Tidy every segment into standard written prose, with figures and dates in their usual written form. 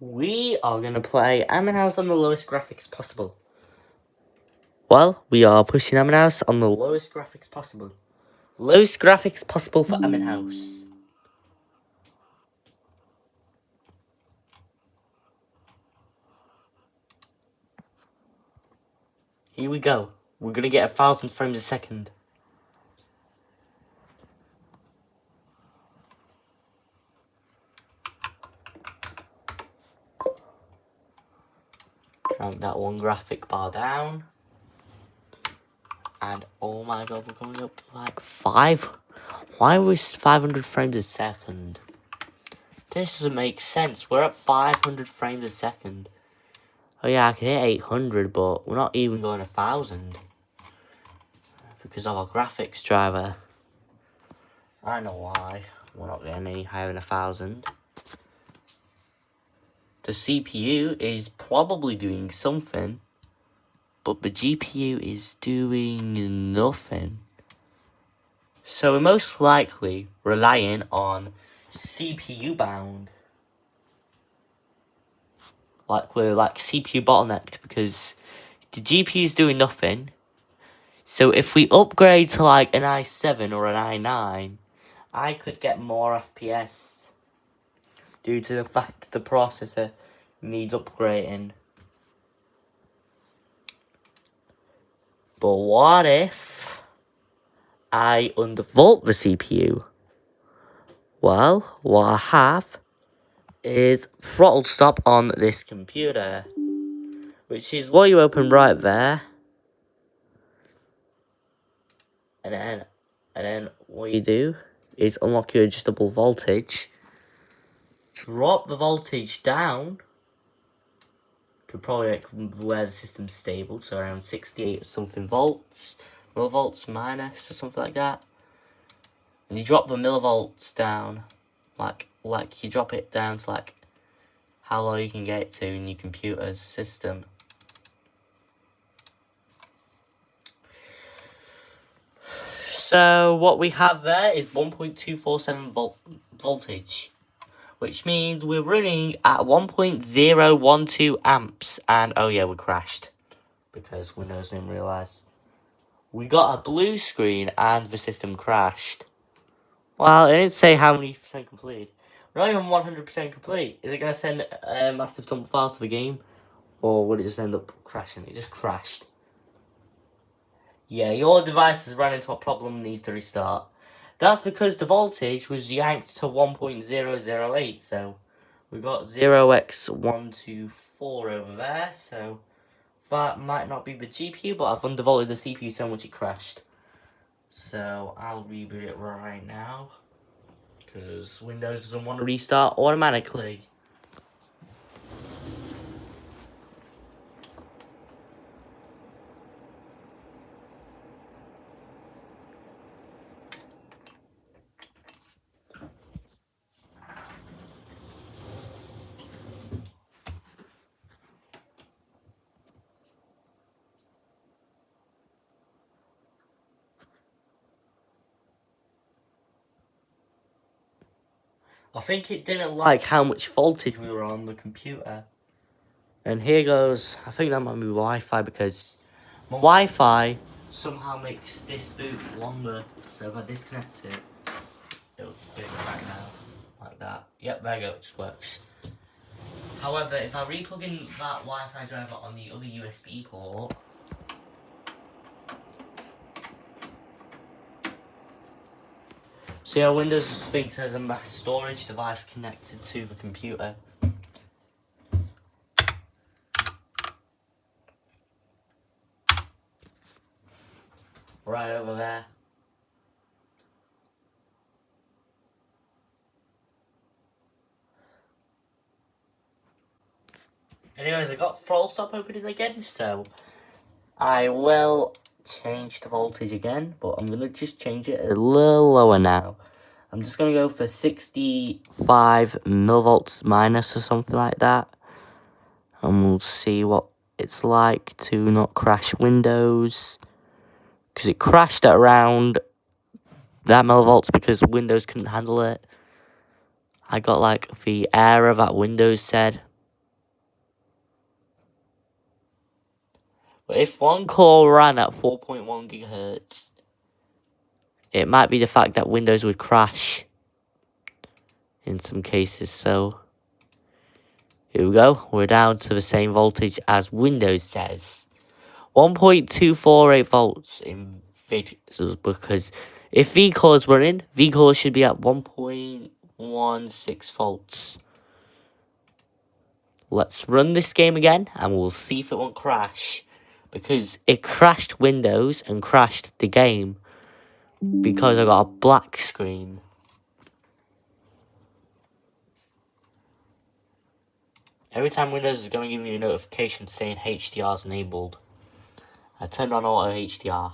We are going to play Amon House on the lowest graphics possible. Well, we are pushing Amon House on the lowest graphics possible. Lowest graphics possible for Amon House. Here we go. We're going to get 1,000 frames a second. Crank that one graphic bar down. And oh my god, we're going up to like 5. Why was 500 frames a second? This doesn't make sense. We're at 500 frames a second. Oh yeah, I can hit 800, but we're not even going 1,000. Because of our graphics driver. I know why. We're not getting any higher than 1,000. The CPU is probably doing something. But the GPU is doing nothing. So we're most likely relying on CPU bound. Like we're like CPU bottlenecked because the GPU is doing nothing. So if we upgrade to like an i7 or an i9, I could get more FPS. Due to the fact that the processor needs upgrading. But what if I undervolt the CPU? Well, what I have is throttle stop on this computer, which is what you open right there. And then what you do is unlock your adjustable voltage, drop the voltage down to probably like where the system's stable, so around 68 or something volts, millivolts minus or something like that. And you drop the millivolts down, like you drop it down to like how low you can get it to in your computer's system. So what we have there is 1.247 voltage, which means we're running at 1.012 amps. And oh yeah, we crashed because Windows didn't realize. We got a blue screen and the system crashed. Well, it didn't say how many percent complete. We're not even 100% complete. Is it going to send a massive dump file to the game? Or would it just end up crashing? It just crashed. Yeah, your device has run into a problem and needs to restart. That's because the voltage was yanked to 1.008. So we got 0x124 over there. So that might not be the GPU, but I've undervolted the CPU so much it crashed. So I'll reboot it right now. Because Windows doesn't want to restart automatically. I think it didn't like how much voltage we were on the computer. And here goes, I think that might be Wi-Fi because my Wi-Fi somehow makes this boot longer. So if I disconnect it, it'll just do it right now. Like that. Yep, there you go, it just works. However, if I replug in that Wi-Fi driver on the other USB port, see how Windows thinks there's a mass storage device connected to the computer. Right over there. Anyways, I got throttle stop opening again, so I will change the voltage again, but I'm going to just change it a little lower now. I'm just going to go for 65 millivolts minus or something like that. And we'll see what it's like to not crash Windows. Because it crashed at around that millivolts because Windows couldn't handle it. I got like the error that Windows said. But if one core ran at 4.1 gigahertz, it might be the fact that Windows would crash in some cases. So here we go. We're down to the same voltage as Windows says. 1.248 volts in VCores, because if VCore is running, VCore should be at 1.16 volts. Let's run this game again and we'll see if it won't crash, because it crashed Windows and crashed the game because I got a black screen. Every time Windows is going to give me a notification saying HDR is enabled. I turned on auto HDR.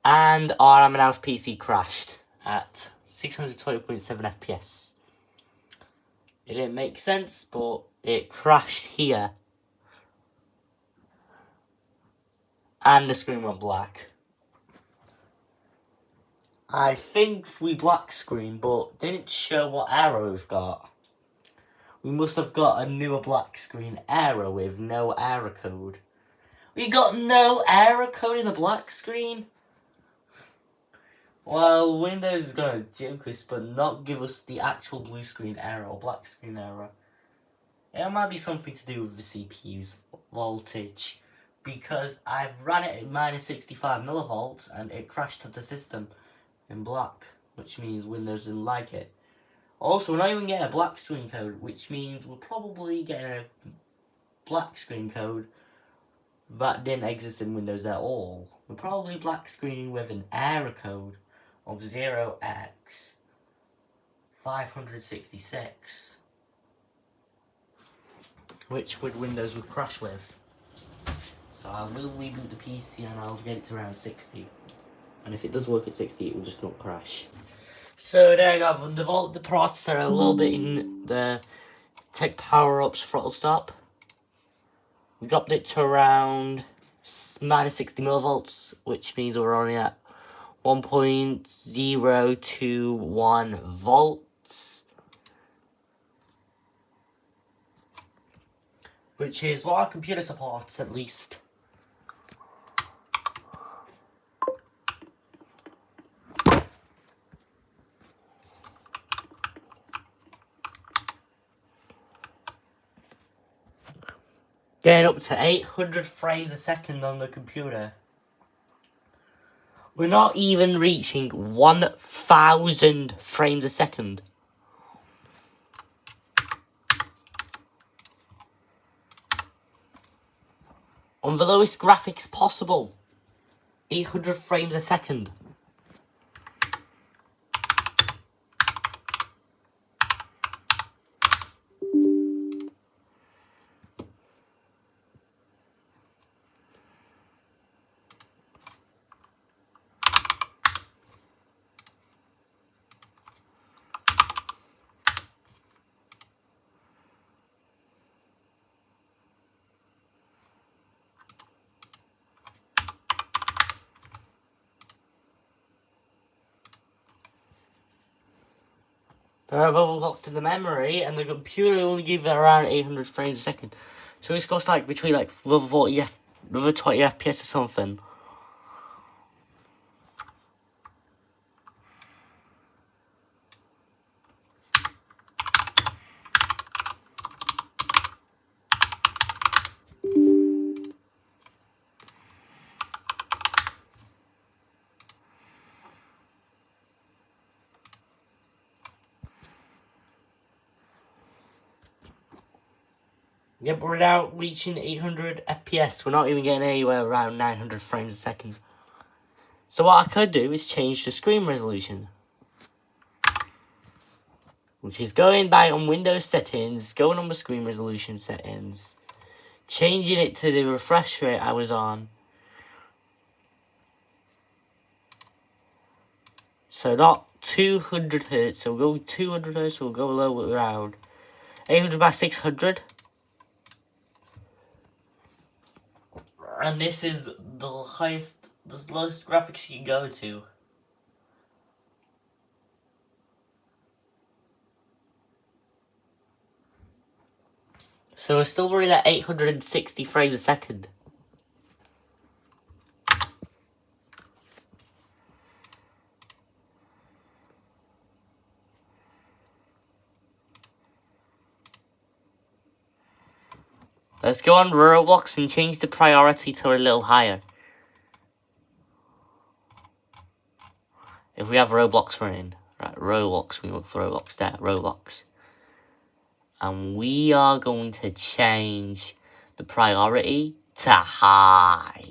And our mouse PC crashed at 620.7 FPS. It didn't make sense, but it crashed here. And the screen went black. I think we black screen, but didn't show what error we've got. We must have got a newer black screen error with no error code. We got no error code in the black screen? Well, Windows is going to joke us, but not give us the actual blue screen error or black screen error. It might be something to do with the CPU's voltage, because I've ran it at minus 65 millivolts and it crashed to the system in black, which means Windows didn't like it. Also, we're not even getting a black screen code, which means we're probably getting a black screen code that didn't exist in Windows at all. We're probably black screening with an error code of 0x566, which Windows would crash with. So I will reboot the PC and I'll get it to around 60. And if it does work at 60, it will just not crash. So there you go, I've undervolted the processor a little bit in the Tech Power Ups throttle stop. We dropped it to around minus 60 millivolts, which means we're only at 1.021 volts. Which is what our computer supports, at least. Getting up to 800 frames a second on the computer. We're not even reaching 1,000 frames a second. On the lowest graphics possible. 800 frames a second. But I've overclocked the memory, and the computer only gives it around 800 frames a second. So it's got like between like another 20 FPS or something. Yeah, but we're now reaching 800 FPS. We're not even getting anywhere around 900 frames a second. So what I could do is change the screen resolution. Which is going back on Windows settings, going on the screen resolution settings, changing it to the refresh rate I was on. So not 200 Hz, so we'll go 200 Hz, so we'll go lower around 800 by 600. And this is the lowest graphics you can go to. So we're still running at 860 frames a second. Let's go on Roblox and change the priority to a little higher. If we have Roblox running. Right, Roblox, we look for Roblox there, Roblox. And we are going to change the priority to high.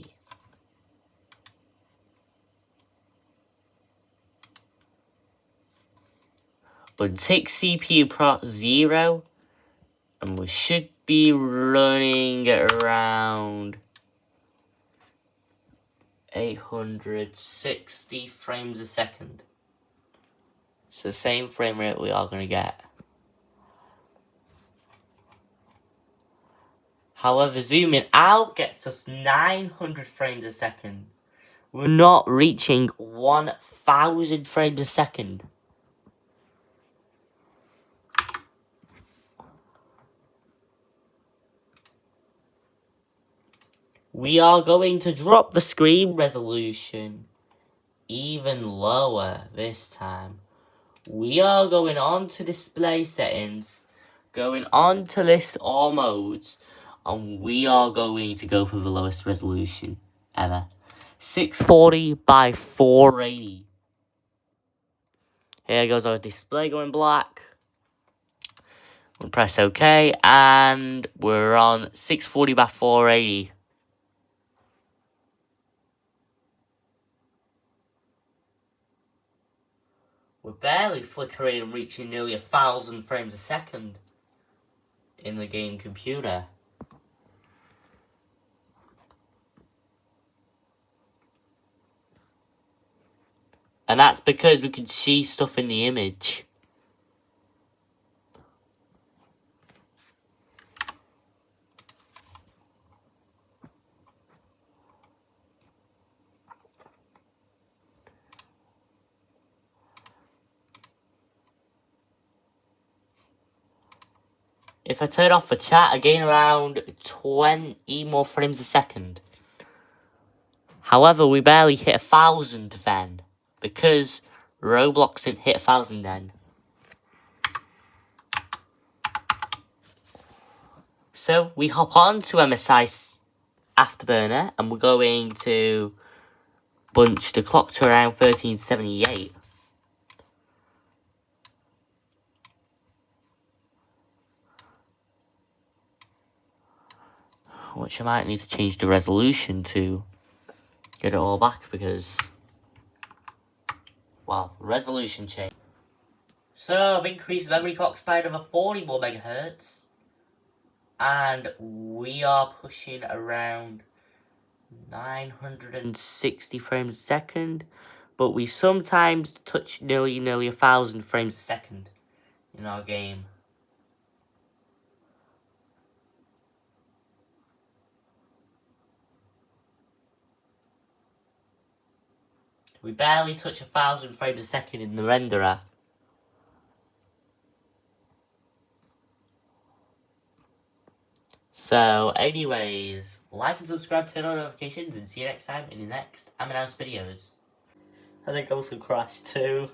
Untick CPU pro 0. And we should be running at around 860 frames a second. It's the same frame rate we are going to get. However, zooming out gets us 900 frames a second. We're not reaching 1000 frames a second. We are going to drop the screen resolution even lower this time. We are going on to display settings, going on to list all modes, and we are going to go for the lowest resolution ever. 640 by 480. Here goes our display going black. We'll press OK, and we're on 640 by 480. We're barely flickering and reaching nearly 1000 frames a second in the game computer. And that's because we can see stuff in the image. If I turn off the chat, I gain around 20 more frames a second. However, we barely hit 1000 then, because Roblox didn't hit 1000 then. So we hop on to MSI Afterburner, and we're going to bunch the clock to around 1378. Which I might need to change the resolution to get it all back because, well, resolution change. So I've increased memory clock speed over 40 more megahertz. And we are pushing around 960 frames a second. But we sometimes touch nearly 1000 frames a second in our game. We barely touch 1000 frames a second in the renderer. So, anyways, like and subscribe, turn on notifications, and see you next time in the next House videos. I think I also crashed too.